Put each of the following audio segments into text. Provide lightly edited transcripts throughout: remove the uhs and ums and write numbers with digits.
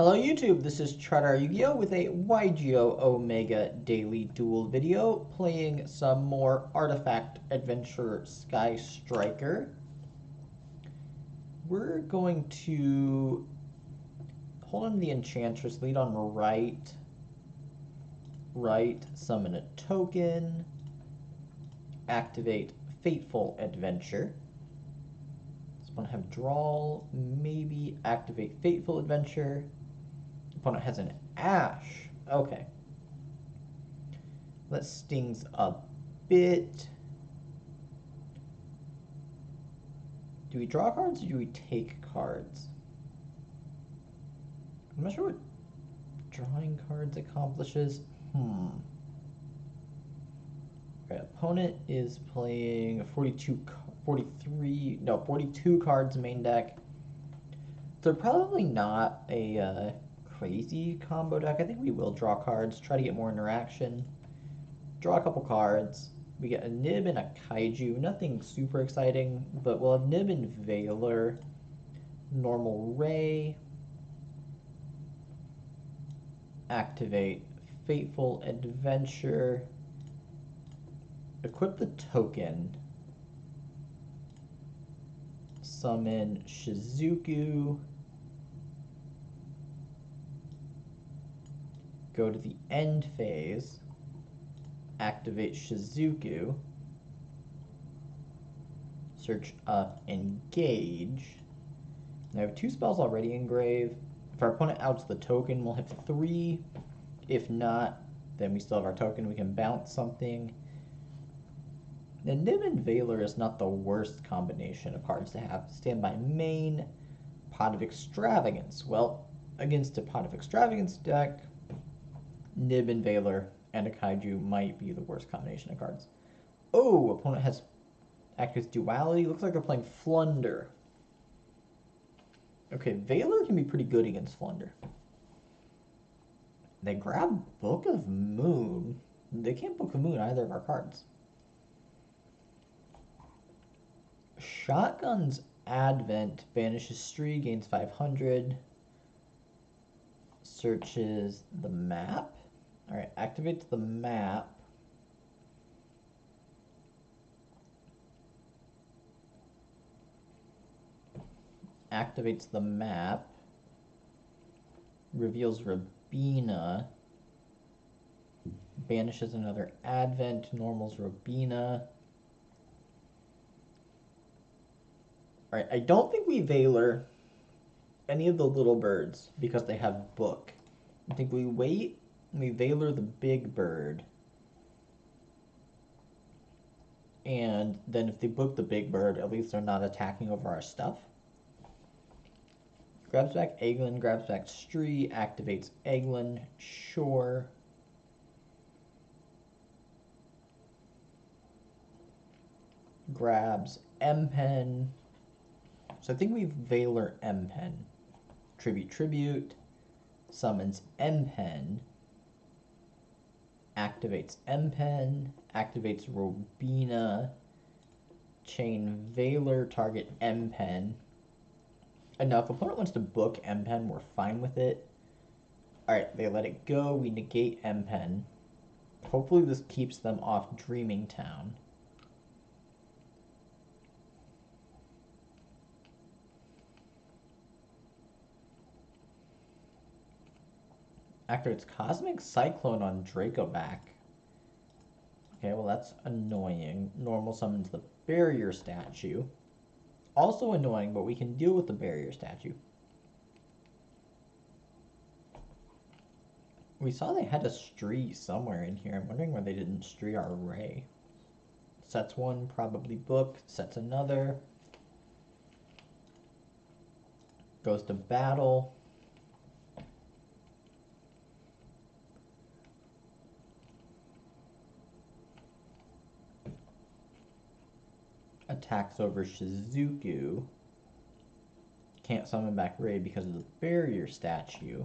Hello YouTube, this is ChardarYGO with a YGO Omega daily duel video playing some more Artifact Adventure Sky Striker. We're going to hold on to the Enchantress, lead on right, summon a token, activate Fateful Adventure. Opponent have draw, maybe activate Fateful Adventure. Opponent has an Ash. Okay. That stings a bit. Do we draw cards or do we take cards? I'm not sure what drawing cards accomplishes. Right, opponent is playing 42 cards main deck. So probably not a crazy combo deck. I think we will draw cards, try to get more interaction. Draw a couple cards. We get a Nib and a Kaiju. Nothing super exciting, but we'll have Nib and Veiler. Normal Ray. Activate Fateful Adventure. Equip the token. Summon Shizuku. Go to the end phase. Activate Shizuku. Search up Engage. I have 2 spells already engraved. If our opponent outs the token, we'll have 3. If not, then we still have our token. We can bounce something. The Nib and Veiler is not the worst combination of cards to have. Standby main, Pot of Extravagance. Well, against a Pot of Extravagance deck, Nib and Veiler and a Kaiju might be the worst combination of cards. Oh, opponent has active duality. Looks like they're playing Flunder. Okay, Veiler can be pretty good against Flunder. They grab Book of Moon. They can't Book of Moon either of our cards. Shotgun's Advent banishes Stree, gains 500. Searches the map. Alright, activates the map. Activates the map. Reveals Rabina. Banishes another Advent. Normals Rabina. Alright, I don't think we Veiler any of the little birds because they have Book. I think we wait and we Veiler the big bird. And then if they Book the big bird, at least they're not attacking over our stuff. Grabs back Egglin, grabs back Stree, activates Egglin, sure. Grabs M-Pen. So I think we Veiler M-Pen. Tribute, summons M-Pen, activates M-Pen, activates Robina, chain Veiler, target M-Pen. Now, if opponent wants to book M-Pen, we're fine with it. Alright, they let it go, we negate M-Pen. Hopefully this keeps them off Dreaming Town. Activates Cosmic Cyclone on Dracoback. Okay, well that's annoying. Normal summons the Barrier Statue. Also annoying, but we can deal with the Barrier Statue. We saw they had a Stree somewhere in here. I'm wondering why they didn't Stree our Ray. Sets one, probably Book. Sets another. Goes to battle. Attacks over Shizuku. Can't summon back Ray because of the Barrier Statue.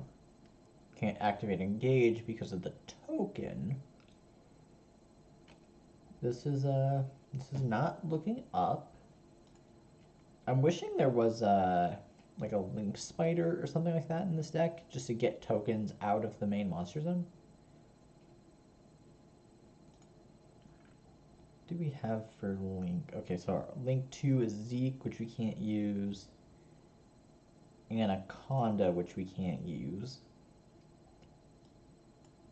Can't activate Engage because of the token. This is not looking up. I'm wishing there was like a link spider or something like that in this deck, just to get tokens out of the main monster zone. What do we have for link? Okay, so our link 2 is Zeke, which we can't use, and Anaconda, which we can't use.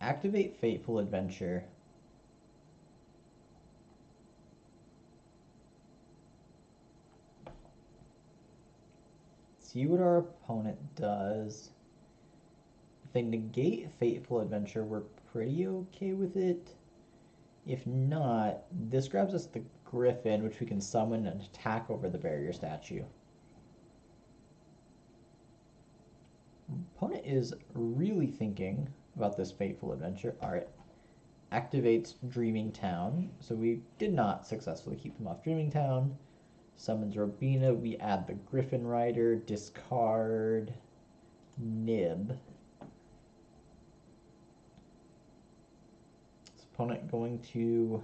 Activate Fateful Adventure. See what our opponent does. If they negate Fateful Adventure, we're pretty okay with it. If not, this grabs us the Griffin, which we can summon and attack over the barrier statue. Opponent is really thinking about this Fateful Adventure. Alright. Activates Dreaming Town. So we did not successfully keep them off Dreaming Town. Summons Robina. We add the Griffin Rider. Discard Nib. This opponent going to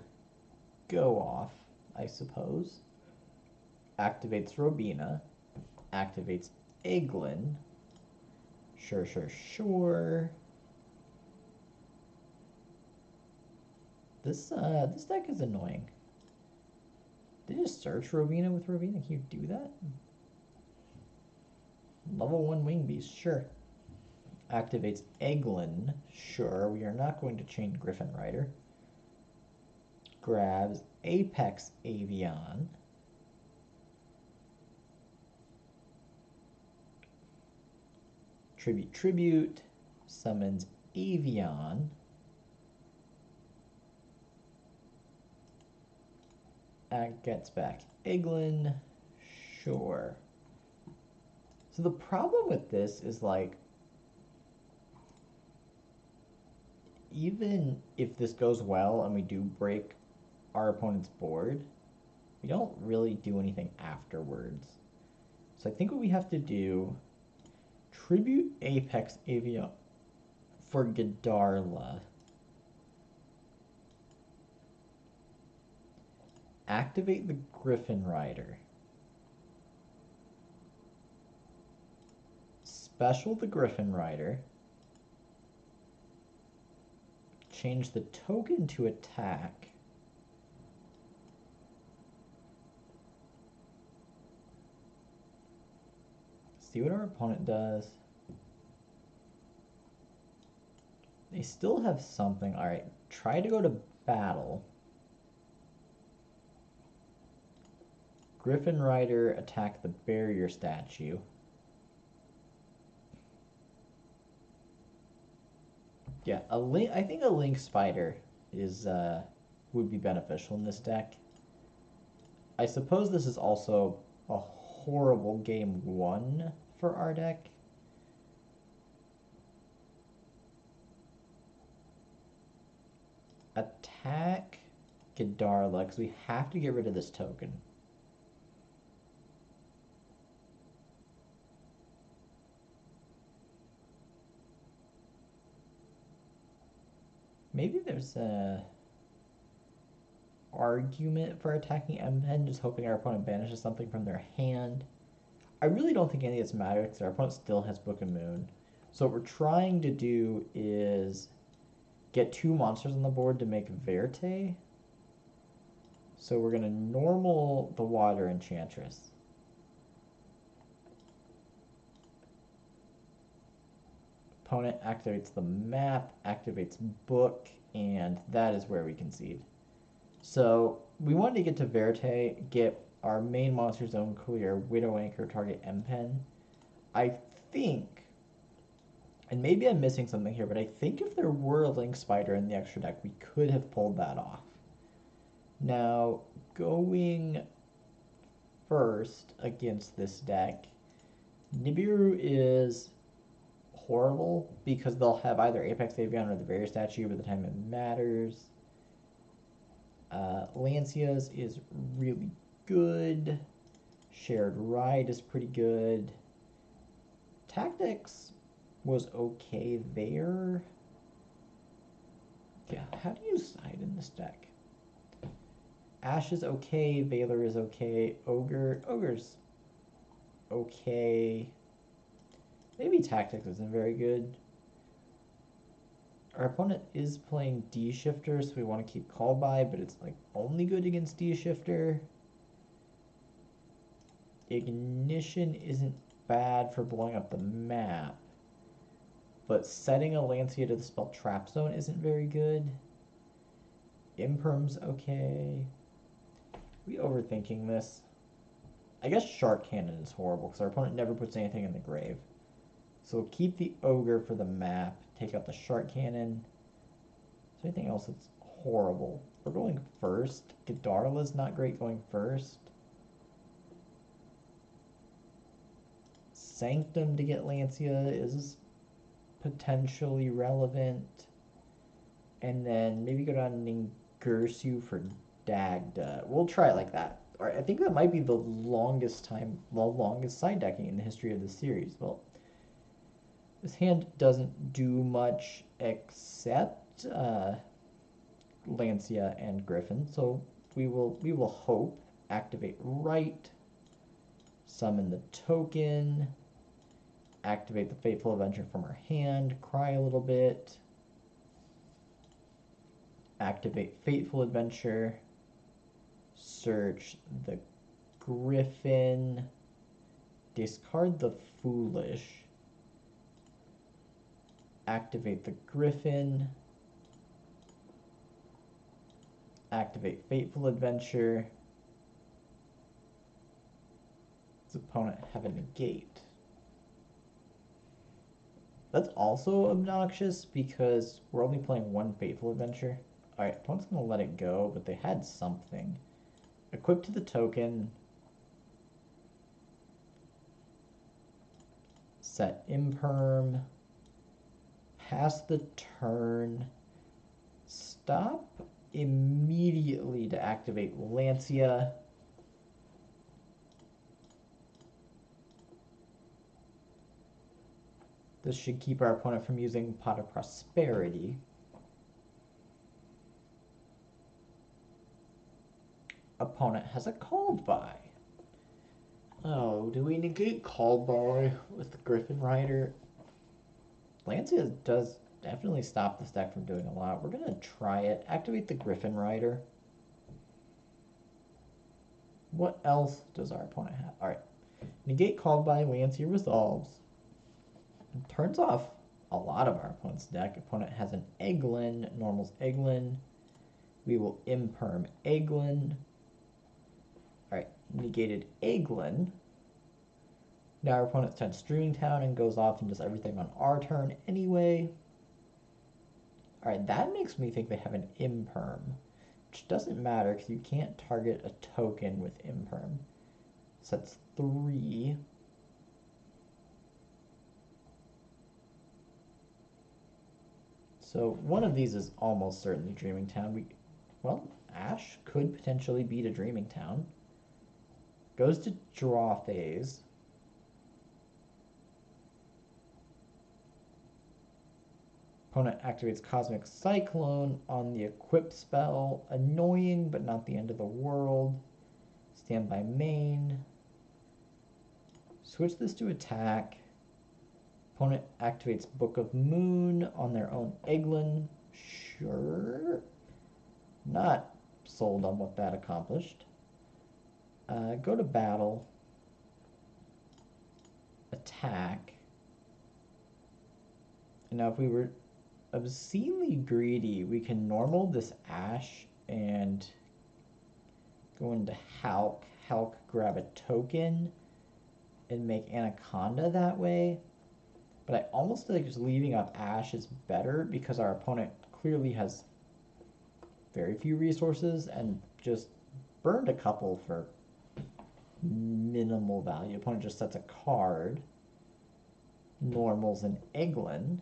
go off, I suppose. Activates Robina. Activates Eglin. Sure. This deck is annoying. Did you just search Robina with Robina? Can you do that? Level 1 Wing Beast, sure. Activates Eglin, sure. We are not going to chain Griffin Rider. Grabs Apex Avian. Tribute. Summons Avian. Gets back Eglin. Sure. So the problem with this is, like, even if this goes well and we do break our opponent's board, we don't really do anything afterwards. So I think what we have to do, tribute Apex Avian for Gadarla. Activate the Griffin Rider. Special the Griffin Rider. Change the token to attack. See what our opponent does. They still have something. Alright, try to go to battle. Griffin Rider attack the barrier statue. Yeah, I think a Link Spider is would be beneficial in this deck. I suppose this is also a horrible game 1 for our deck. Attack Gadarla, because we have to get rid of this token. Maybe there's a argument for attacking M-Pen, just hoping our opponent banishes something from their hand. I really don't think any of this matters because our opponent still has Book of Moon. So what we're trying to do is get 2 monsters on the board to make Verte. So we're going to normal the Water Enchantress. Opponent activates the map, activates Book, and that is where we concede. So we wanted to get to Verte, get our main monster zone clear, Widow Anchor, target M-Pen. I think, and maybe I'm missing something here, but I think if there were a Link Spider in the extra deck, we could have pulled that off. Now, going first against this deck, Nibiru is horrible because they'll have either Apex Avian or the Barrier Statue by the time it matters. Lancia's is really good. Shared Ride is pretty good. Tactics was okay there. Yeah, how do you side in this deck? Ash is okay, Valor is okay, Ogre's okay. Maybe tactics isn't very good. Our opponent is playing D-Shifter, so we want to keep call by, but it's like only good against D-Shifter. Ignition isn't bad for blowing up the map, but setting a Lancia to the spell Trap Zone isn't very good. Imperm's okay. We overthinking this? I guess Shark Cannon is horrible because our opponent never puts anything in the grave. So we'll keep the Ogre for the map, take out the Shark Cannon. Is there anything else that's horrible? We're going first. G'Darla's not great going first. Sanctum to get Lancia is potentially relevant. And then maybe go down Ningirsu for Dagda. We'll try it like that. Alright, I think that might be the longest side decking in the history of the series. Well, this hand doesn't do much except Lancia and Griffin, so we will hope. Activate right, summon the token, activate the Fateful Adventure from our hand, cry a little bit, activate Fateful Adventure, search the Griffin, discard the Foolish, activate the Griffin, activate Fateful Adventure. Does opponent have a negate? That's also obnoxious because we're only playing one Fateful Adventure. Alright, opponent's gonna let it go, but they had something. Equip to the token. Set Imperm. Pass the turn. Stop immediately to activate Lancia. This should keep our opponent from using Pot of Prosperity. Opponent has a Called By. Oh, do we negate Called By with the Griffin Rider? Lancia does definitely stop this deck from doing a lot. We're going to try it. Activate the Griffin Rider. What else does our opponent have? Alright. Negate Called By, Lancia resolves. And turns off a lot of our opponent's deck. Opponent has an Egglin, normal's Egglin. We will Imperm Egglin. Alright, negated Egglin. Now our opponent starts Dreaming Town and goes off and does everything on our turn anyway. Alright, that makes me think they have an Imperm, which doesn't matter because you can't target a token with Imperm. So that's 3. So one of these is almost certainly Dreaming Town. Well, Ash could potentially beat a Dreaming Town. Goes to draw phase. Opponent activates Cosmic Cyclone on the equip spell. Annoying, but not the end of the world. Standby main. Switch this to attack. Opponent activates Book of Moon on their own Egglin. Sure. Not sold on what that accomplished. Go to battle. Attack. And now if we were obscenely greedy, we can normal this Ash and go into Hulk. Hulk, grab a token and make Anaconda that way. But I almost feel like just leaving up Ash is better because our opponent clearly has very few resources and just burned a couple for minimal value. Opponent just sets a card. Normals an Egglin.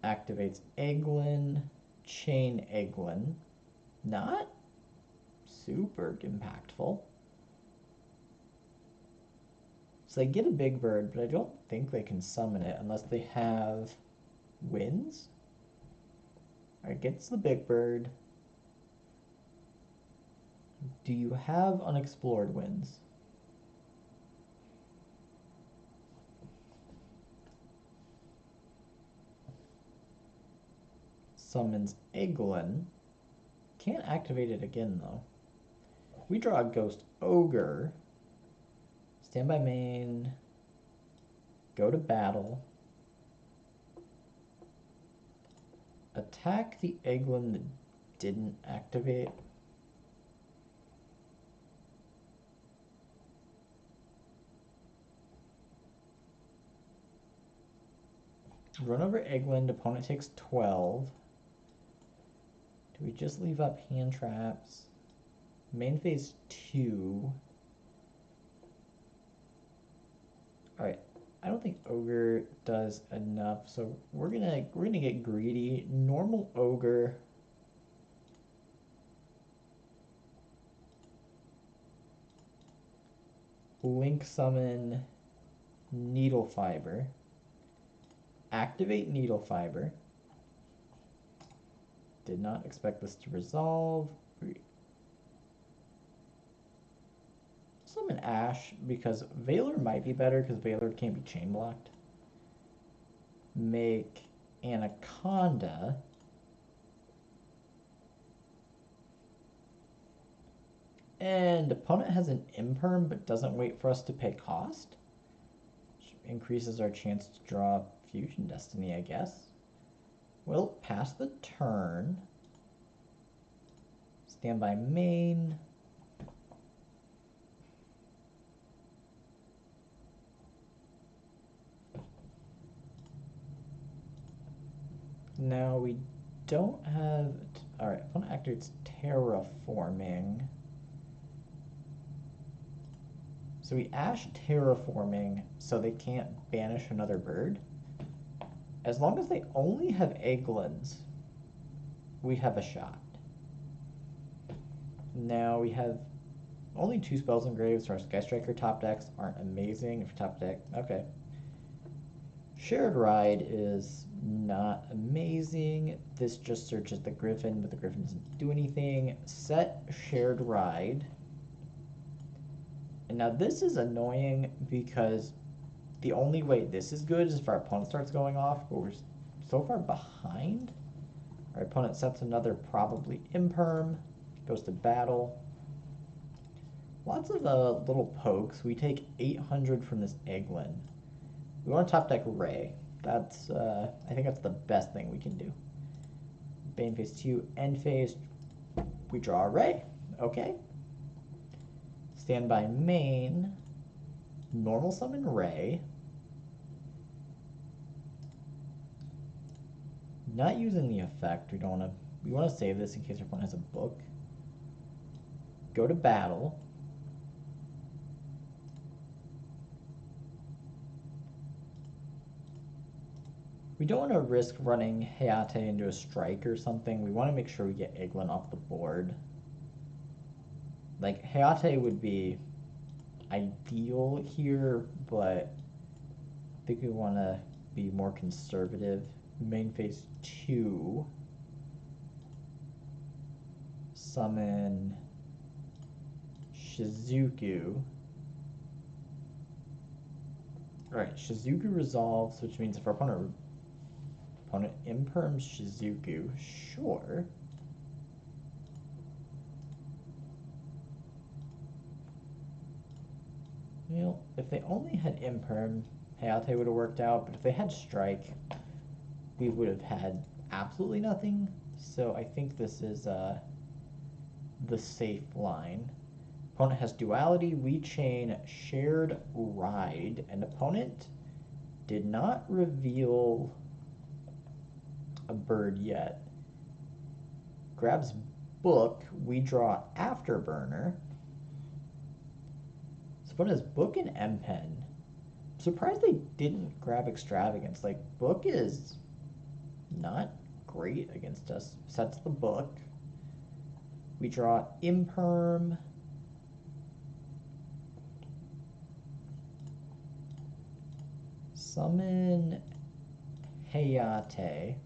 Activates Egglin. Chain Egglin. Not super impactful. So they get a big bird, but I don't think they can summon it unless they have winds. Alright, gets the big bird. Do you have unexplored winds? summons Eglin. Can't activate it again, though. We draw a Ghost Ogre. Stand by main. Go to battle. Attack the Eglin that didn't activate. Run over Eglin. Opponent takes 12. Do we just leave up hand traps? Main phase 2. Alright. I don't think Ogre does enough, so we're gonna get greedy. Normal Ogre. Link summon Needle Fiber. Activate Needle Fiber. Did not expect this to resolve. Summon Ash, because Valor might be better, because Valor can't be chain blocked. Make Anaconda. And opponent has an imperm, but doesn't wait for us to pay cost. Which increases our chance to draw Fusion Destiny, I guess. We'll pass the turn. Stand by main. Now we don't have... Alright, opponent activates Terraforming. So we Ash Terraforming so they can't banish another bird. As long as they only have Egglins, we have a shot. Now we have only 2 spells engraved, so our Sky Striker top decks aren't amazing. If top deck, okay. Shared Ride is not amazing. This just searches the Griffin, but the Griffin doesn't do anything. Set Shared Ride. And now this is annoying because the only way this is good is if our opponent starts going off, but we're so far behind. Our opponent sets another probably imperm, goes to battle. Lots of little pokes. We take 800 from this Egglin. We want to top deck Ray. That's I think that's the best thing we can do. Bane phase 2, end phase. We draw a Ray. Okay. Stand by main. Normal summon Ray. Not using the effect. We want to save this in case our opponent has a book. Go to battle. We don't want to risk running Hayate into a strike or something. We want to make sure we get Egglin off the board. Like, Hayate would be ideal here, but I think we want to be more conservative. Main phase 2. Summon Shizuku. Alright, Shizuku resolves, which means if our opponent imperms Shizuku, sure. You know, if they only had imperm, Hayate would have worked out, but if they had strike, we would have had absolutely nothing. So I think this is the safe line. Opponent has duality, we chain shared ride, and opponent did not reveal a bird yet. Grabs book, we draw afterburner. So opponent has book and M-Pen. I'm surprised they didn't grab extravagance. Like, book is not great against us. Sets the book. We draw imperm. Summon Hayate.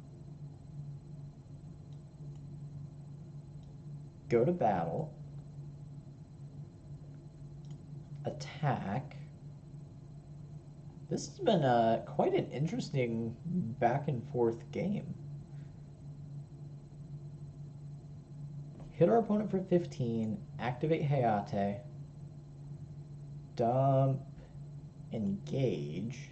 Go to battle. Attack. This has been quite an interesting back and forth game. hit our opponent for 15, activate Hayate, dump, engage.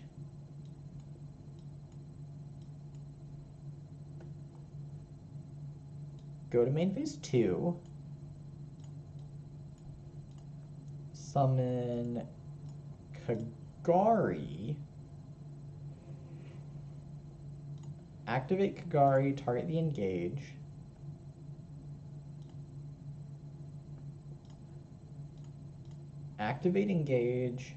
Go to main phase 2. Summon Kagari. Activate Kagari, target the engage. Activate engage.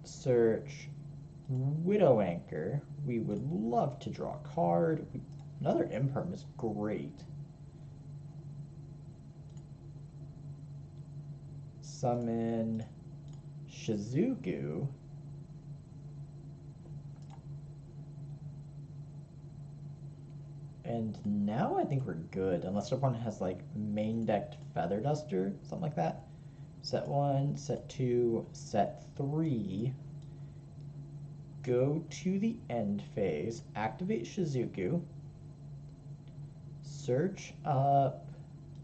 Search Widow Anchor. We would love to draw a card. Another imperm is great. Summon Shizuku. And now I think we're good, unless our opponent has like main decked Feather Duster, something like that. Set 1, set 2, set 3. Go to the end phase, activate Shizuku. Search up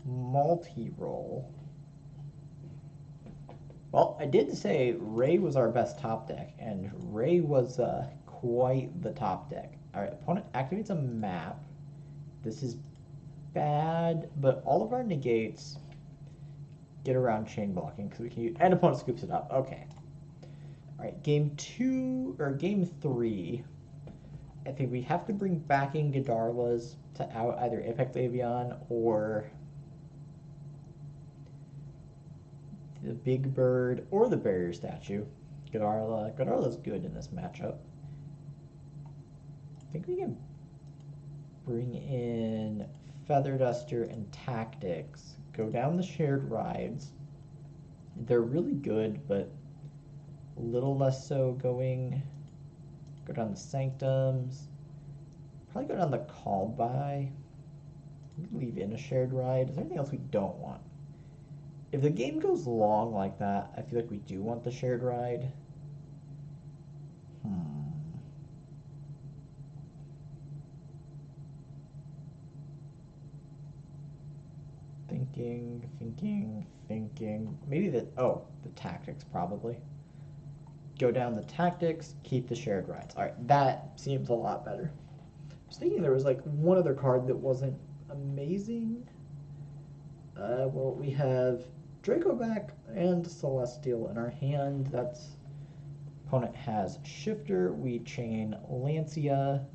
multi-roll. Well, I did say Ray was our best top deck, and Ray was quite the top deck. Alright, opponent activates a map. This is bad, but all of our negates get around chain blocking because we can use, and opponent scoops it up. Okay. Alright, game 3. I think we have to bring back in Gadarla's to out either Apex Avian or the Big Bird or the Barrier Statue. Gadarla's good in this matchup. I think we can bring in Feather Duster and Tactics. Go down the shared rides. They're really good, but a little less so go down the Sanctums. Probably go down the Called By. Leave in a shared ride. Is there anything else we don't want? If the game goes long like that, I feel like we do want the shared ride. Thinking. Maybe the Tactics probably. Go down the Tactics, keep the shared rides. Alright, that seems a lot better. I was thinking there was like one other card that wasn't amazing. Well, we have Draco back and Celestial in our hand. That's opponent has Shifter. We chain Lancia.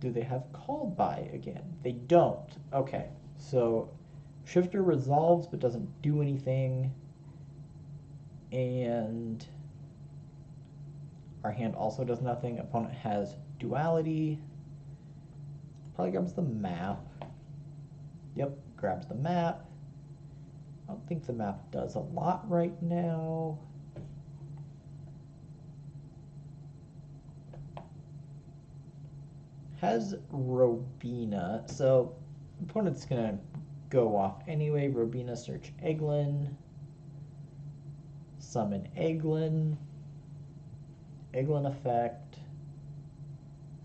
Do they have Called By again? They don't. Okay, so Shifter resolves but doesn't do anything. And our hand also does nothing. Opponent has Duality. Probably grabs the map. Yep, grabs the map. I don't think the map does a lot right now. Has Robina, so opponent's gonna go off anyway. Robina, search Egglin. Summon Egglin. Egglin effect.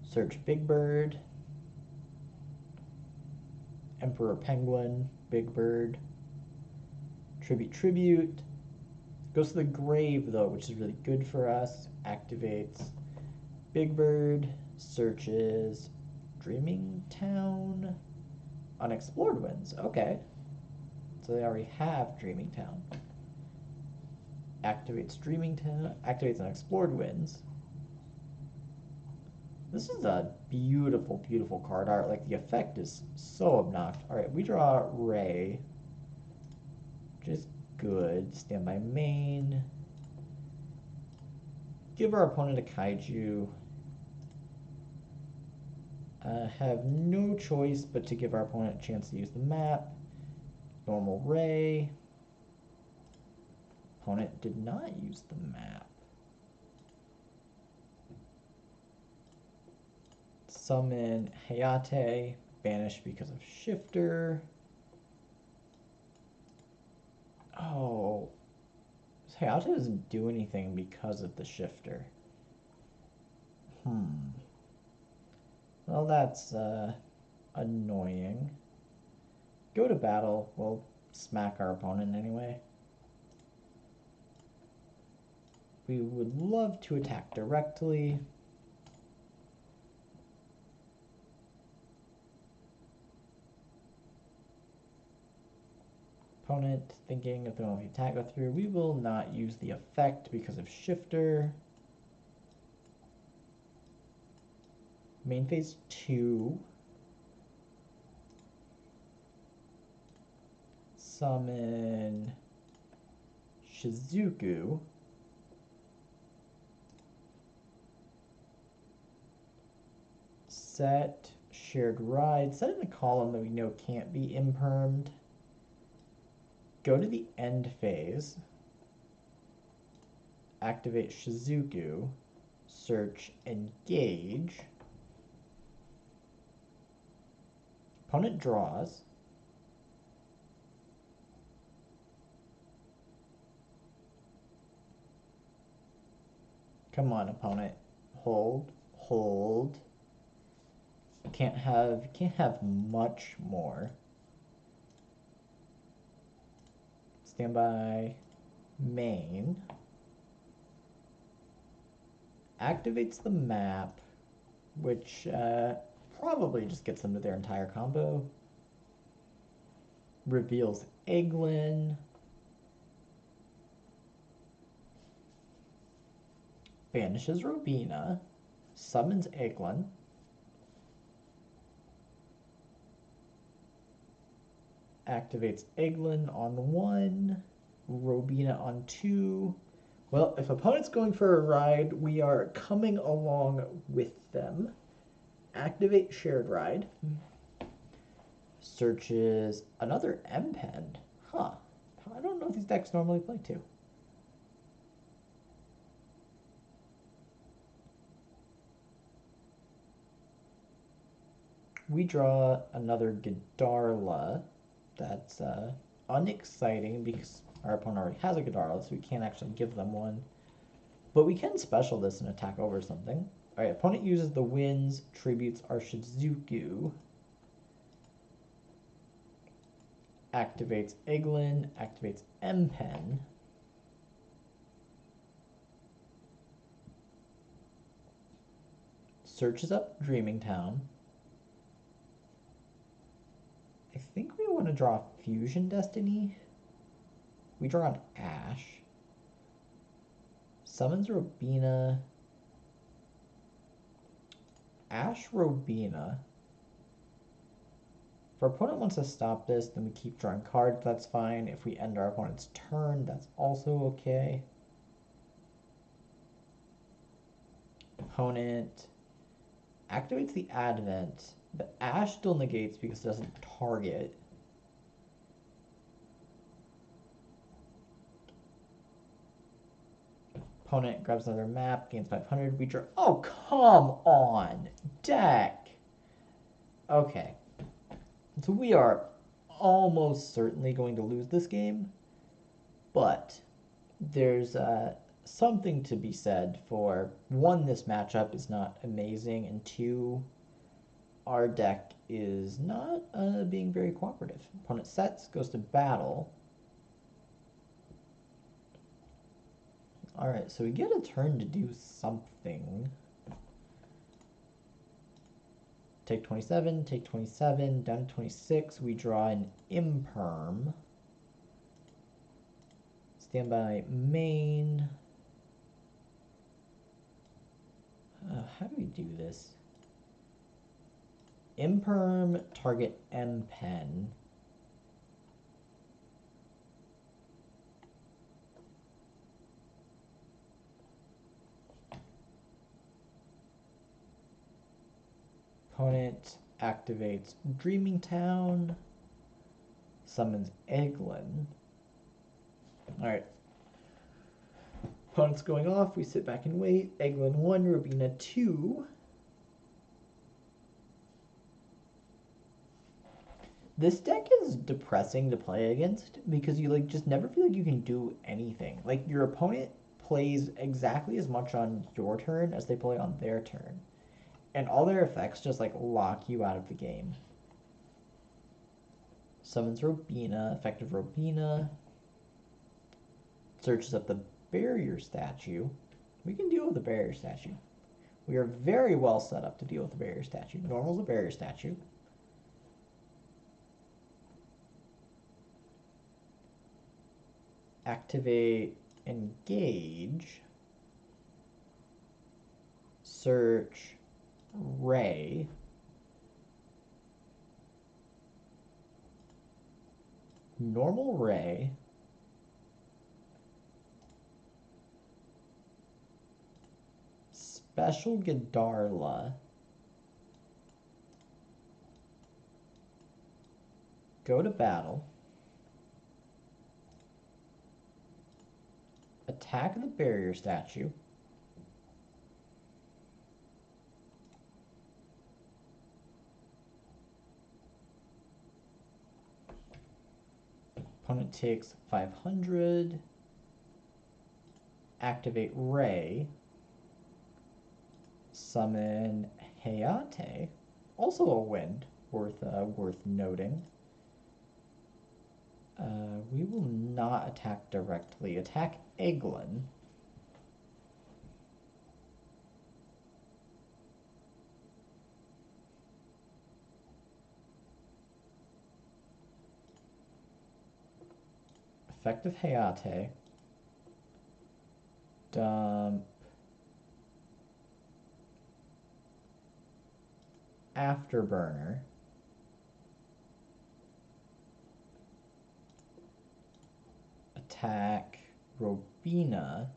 Search Big Bird. Emperor Penguin. Big Bird. Tribute. Goes to the grave though, which is really good for us. Activates Big Bird. Searches Dreaming Town. Unexplored Winds. Okay. So they already have Dreaming Town. Activates Dreaming Town. Activates Unexplored Winds. This is a beautiful, beautiful card art. Like, the effect is so obnoxious. Alright, we draw Ray. Which is good. Stand by main. Give our opponent a Kaiju. Have no choice but to give our opponent a chance to use the map. Normal Ray. Opponent did not use the map. Summon Hayate. Banish because of Shifter. Oh. Hayate doesn't do anything because of the Shifter. Well, that's annoying. Go to battle. We'll smack our opponent anyway. We would love to attack directly. Opponent thinking if they want to attack go through. We will not use the effect because of shifter. Main phase 2. Summon Shizuku. Set shared ride. Set in a column that we know can't be impermed. Go to the end phase. Activate Shizuku. Search engage. Opponent draws. Come on, opponent. Hold. Hold. Can't have much more. Standby. Main. Activates the map, which probably just gets them to their entire combo. Reveals Egglin. Banishes Robina. Summons Egglin. Activates Egglin on 1. Robina on 2. Well, if opponent's going for a ride, we are coming along with them. Activate shared ride. Searches another M-Pen. Huh. I don't know if these decks normally play too. We draw another Godarla. That's unexciting because our opponent already has a Godarla, so we can't actually give them one. But we can special this and attack over something. Alright, opponent uses the winds, tributes our Shizuku. Activates Egglin, activates M-Pen. Searches up Dreaming Town. I think we want to draw Fusion Destiny. We draw an Ash. Summons Robina. Ash Robina. If our opponent wants to stop this, then we keep drawing cards, that's fine. If we end our opponent's turn, that's also okay. Opponent activates the Advent. The Ash still negates because it doesn't target. Opponent grabs another map, gains 500. We draw. Oh, come on! Deck! Okay. So we are almost certainly going to lose this game. But there's something to be said for, one, this matchup is not amazing, and two, our deck is not being very cooperative. Opponent sets, goes to battle. Alright, so we get a turn to do something. Take 27, take 27, down to 26. We draw an imperm. Standby main. How do we do this? Imperm, target M-Pen. Opponent activates Dreaming Town. Summons Egglin. Alright. Opponent's going off. We sit back and wait. Egglin 1, Robina 2. This deck is depressing to play against because you just never feel like you can do anything. Like your opponent plays exactly as much on your turn as they play on their turn. And all their effects just like lock you out of the game. Summons Robina, effective Robina. Searches up the barrier statue. We can deal with the barrier statue. We are very well set up to deal with the barrier statue. Normal's a barrier statue. Activate engage. Search Ray. Normal Ray. Special Gedarla. Go to battle. Attack the barrier statue. Opponent takes 500. Activate Ray. Summon Hayate. Also a wind, worth noting. We will not attack directly. Attack Eglin. Effective Hayate. Dump. Afterburner. Attack Robina.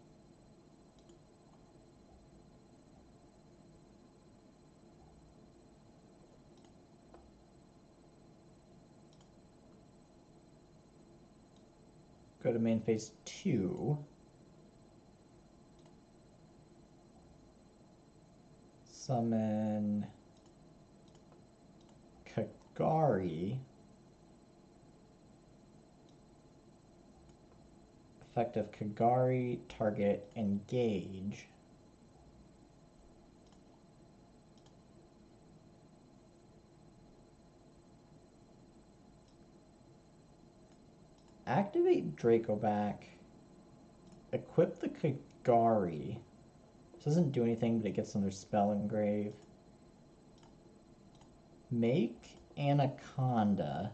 Go to main phase 2. Summon Kagari. Effective Kagari, target, engage. Activate Draco back. Equip the Kagari. This doesn't do anything, but it gets another spell engrave. Make Anaconda.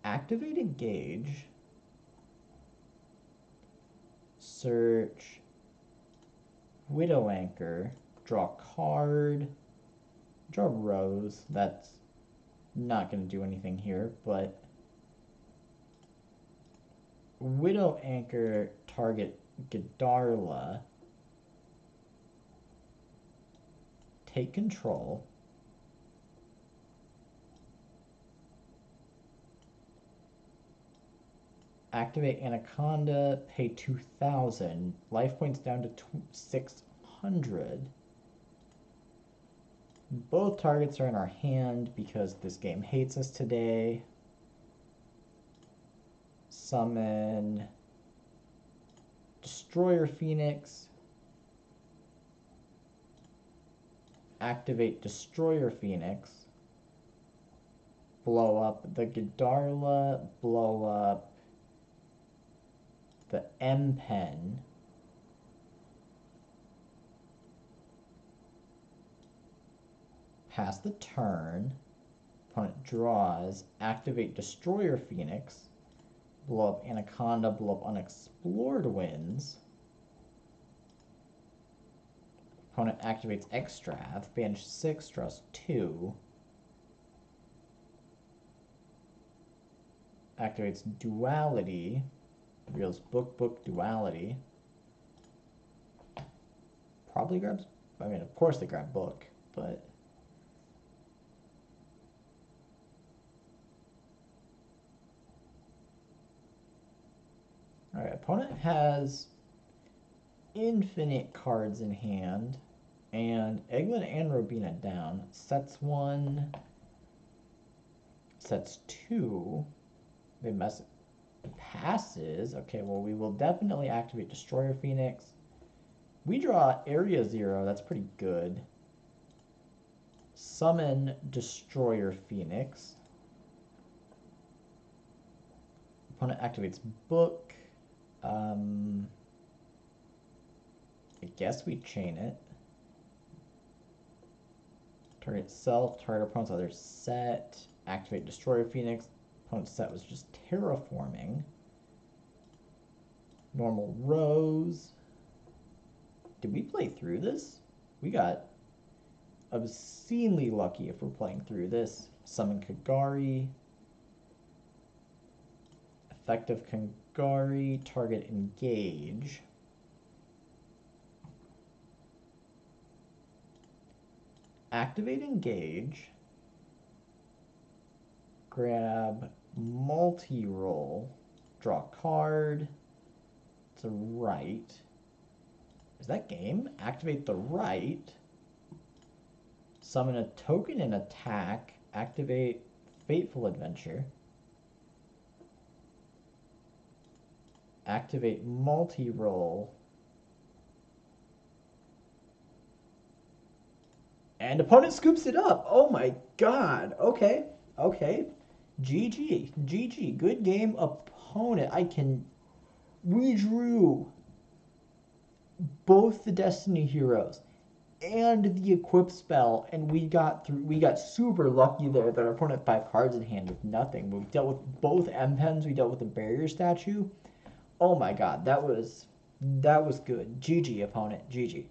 Activate engage. Search Widow Anchor. Draw card. Draw Rose. That's not going to do anything here, but Widow Anchor, target Gedarla. Take control. Activate Anaconda, pay 2,000. Life points down to 600. Both targets are in our hand because this game hates us today. Summon Destroyer Phoenix. Activate Destroyer Phoenix. Blow up the Gedarla. Blow up the M-Pen. Pass the turn. Opponent draws. Activate Destroyer Phoenix. Blow up Anaconda. Blow up Unexplored Winds. Opponent activates Extrav. Banish 6. Draws 2. Activates Duality. Reveals Book Duality. Probably grabs... I mean, of course they grab Book, but... Alright, opponent has infinite cards in hand, and Eglin and Robina down. Sets 1, sets 2. They mess it. Passes. Okay, well, we will definitely activate Destroyer Phoenix. We draw Area 0. That's pretty good. Summon Destroyer Phoenix. Opponent activates Book. I guess we chain it. Target self, target opponent's other set. Activate Destroyer Phoenix. Opponent's set was just terraforming. Normal Rose. Did we play through this? We got obscenely lucky if we're playing through this. Summon Kagari. Effective Kagari. Target engage. Activate engage. Grab multi-roll. Draw a card. It's a right. Is that game? Activate the right. Summon a token and attack. Activate Fateful Adventure. Activate multi-roll. And opponent scoops it up. Oh my god. Okay. Okay. GG. GG. Good game, opponent. We drew both the Destiny Heroes and the Equip spell, and we got super lucky there that our opponent had 5 cards in hand with nothing. We dealt with both M-Pens, we dealt with the barrier statue. Oh my god, that was good. GG, opponent. GG.